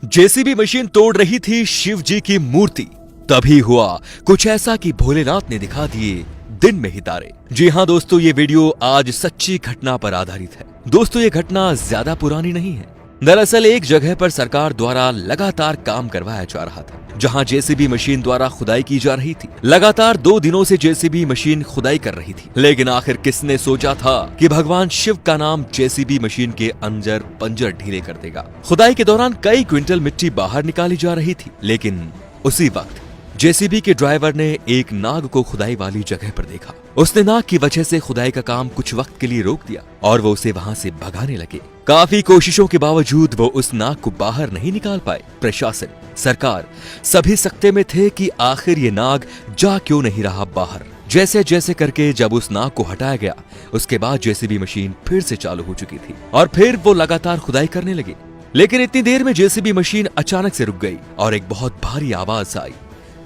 JCB machine तोड़ रही थी शिव जी की मूर्ति। तभी हुआ कुछ ऐसा कि भोलेनाथ ने दिखा दिए दिन में ही तारे। जी हाँ दोस्तों, ये वीडियो आज सच्ची घटना पर आधारित है। दोस्तों, ये घटना ज्यादा पुरानी नहीं है। दरअसल एक जगह पर सरकार द्वारा लगातार काम करवाया जा रहा था, जहां जेसीबी मशीन द्वारा खुदाई की जा रही थी। लगातार 2 दिनों से जेसीबी मशीन खुदाई कर रही थी, लेकिन आखिर किसने सोचा था कि भगवान शिव का नाम जेसीबी मशीन के अंदर पंजर ढीले कर देगा। खुदाई के दौरान कई क्विंटल मिट्टी बाहर निकाली जा रही थी, लेकिन उसी वक्त जेसीबी के ड्राइवर ने एक नाग को खुदाई वाली जगह पर देखा। उसने नाग की वजह से खुदाई का काम कुछ वक्त के लिए रोक दिया और वो उसे वहां से भगाने लगे। काफी कोशिशों के बावजूद वो उस नाग को बाहर नहीं निकाल पाए। प्रशासन, सरकार सभी सकते में थे कि आखिर ये नाग जा क्यों नहीं रहा बाहर। जैसे जैसे करके जब उस नाग को हटाया गया, उसके बाद जेसीबी मशीन फिर से चालू हो चुकी थी और फिर वो लगातार खुदाई करने लगे। लेकिन इतनी देर में जेसीबी मशीन अचानक से रुक गई और एक बहुत भारी आवाज आई,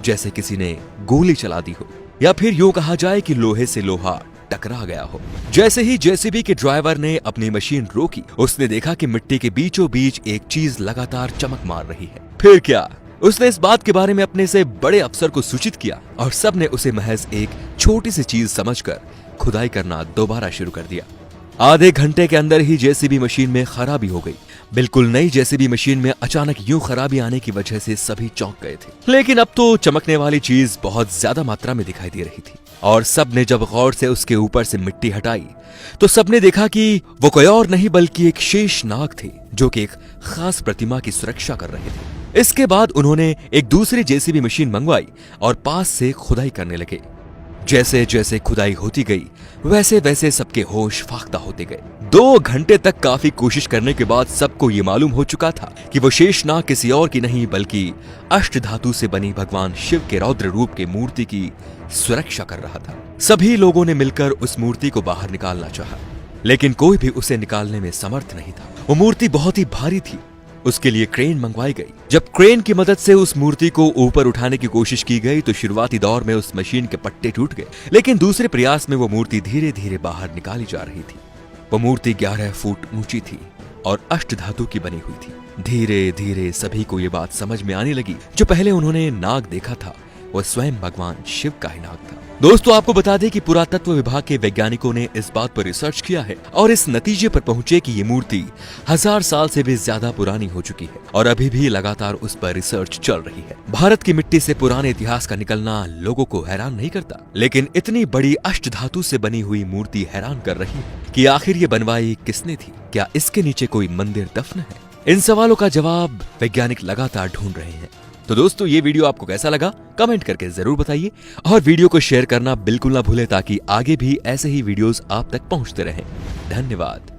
जैसे किसी ने गोली चला दी हो, या फिर यूं कहा जाए कि लोहे से लोहा टकरा गया हो। जैसे ही जेसीबी के ड्राइवर ने अपनी मशीन रोकी, उसने देखा कि मिट्टी के बीचों बीच एक चीज लगातार चमक मार रही है। फिर क्या, उसने इस बात के बारे में अपने से बड़े अफसर को सूचित किया और सबने उसे महज एक छोटी सी चीज समझकर खुदाई करना दोबारा शुरू कर दिया। आधे घंटे के अंदर ही जेसीबी मशीन में खराबी हो गई। बिल्कुल नई जेसीबी मशीन में अचानक यूं खराबी आने की वजह से सभी चौंक गए थे। लेकिन अब तो चमकने वाली चीज बहुत ज्यादा मात्रा में दिखाई दे रही थी और सबने जब गौर से उसके ऊपर से मिट्टी हटाई तो सबने देखा कि वो कोई और नहीं बल्कि एक शेष नाग थे, जो कि एक खास प्रतिमा की सुरक्षा कर रहे थे। इसके बाद उन्होंने एक दूसरी जेसीबी मशीन मंगवाई और पास से खुदाई करने लगे। जैसे जैसे खुदाई होती गई, वैसे वैसे सबके होश फाख्ता होते गए। 2 घंटे तक काफी कोशिश करने के बाद सबको ये मालूम हो चुका था कि वो शेषनाग किसी और की नहीं बल्कि अष्टधातु से बनी भगवान शिव के रौद्र रूप के मूर्ति की सुरक्षा कर रहा था। सभी लोगों ने मिलकर उस मूर्ति को बाहर निकालना चाहा, लेकिन कोई भी उसे निकालने में समर्थ नहीं था। वो मूर्ति बहुत ही भारी थी। उसके लिए क्रेन मंगवाई गई। जब क्रेन की मदद से उस मूर्ति को ऊपर उठाने की कोशिश की गई तो शुरुआती दौर में उस मशीन के पट्टे टूट गए, लेकिन दूसरे प्रयास में वो मूर्ति धीरे धीरे बाहर निकाली जा रही थी। वो मूर्ति 11 फुट ऊंची थी और अष्टधातु की बनी हुई थी। धीरे धीरे सभी को ये बात समझ में आने लगी, जो पहले उन्होंने नाग देखा था वह स्वयं भगवान शिव का ही नाग था। दोस्तों, आपको बता दें कि पुरातत्व विभाग के वैज्ञानिकों ने इस बात पर रिसर्च किया है और इस नतीजे पर पहुंचे कि ये मूर्ति 1000 साल से भी ज्यादा पुरानी हो चुकी है और अभी भी लगातार उस पर रिसर्च चल रही है। भारत की मिट्टी से पुराने इतिहास का निकलना लोगों को हैरान नहीं करता, लेकिन इतनी बड़ी अष्टधातु से बनी हुई मूर्ति हैरान कर रही है कि आखिर ये बनवाई किसने थी। क्या इसके नीचे कोई मंदिर दफन है? इन सवालों का जवाब वैज्ञानिक लगातार ढूंढ रहे हैं। तो दोस्तों, ये वीडियो आपको कैसा लगा कमेंट करके जरूर बताइए और वीडियो को शेयर करना बिल्कुल ना भूलें ताकि आगे भी ऐसे ही वीडियोस आप तक पहुंचते रहें। धन्यवाद।